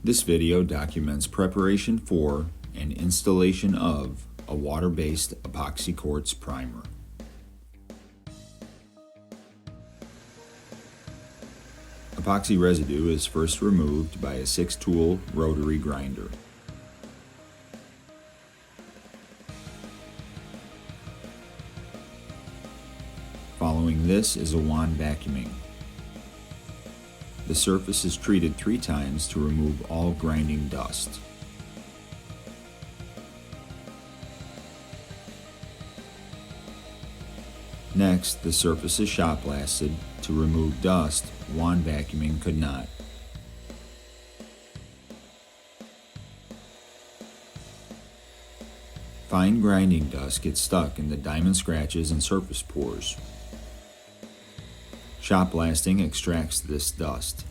This video documents preparation for and installation of a water-based epoxy quartz primer. Epoxy residue is first removed by a 6-tool rotary grinder. Following this is a wand vacuuming. The surface is treated 3 times to remove all grinding dust. Next, the surface is shot blasted to remove dust wand vacuuming could not. Fine grinding dust gets stuck in the diamond scratches and surface pores. Shot blasting extracts this dust.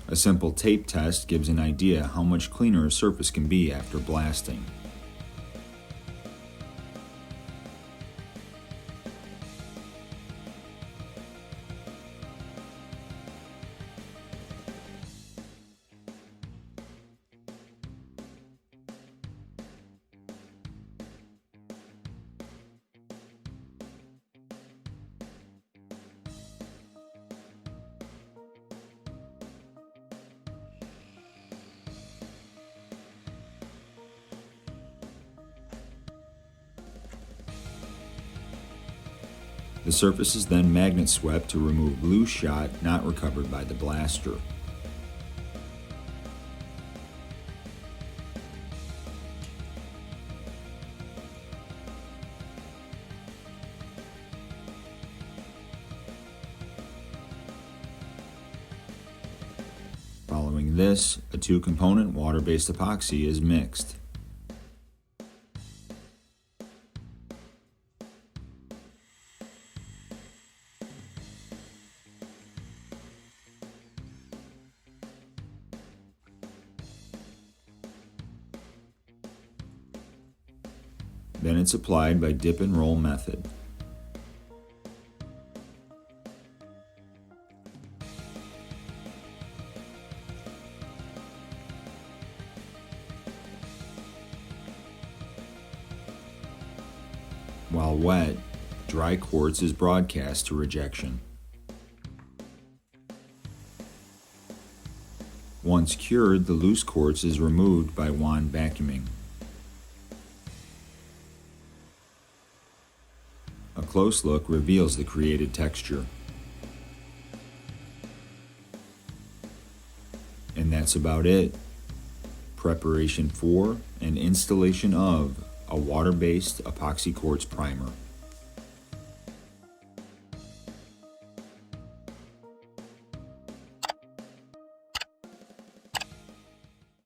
A simple tape test gives an idea how much cleaner a surface can be after blasting. The surface is then magnet swept to remove loose shot not recovered by the blaster. Following this, a 2-component water-based epoxy is mixed. Then it's applied by dip and roll method. While wet, dry quartz is broadcast to rejection. Once cured, the loose quartz is removed by wand vacuuming. A close look reveals the created texture. And that's about it. Preparation for and installation of a water-based epoxy quartz primer.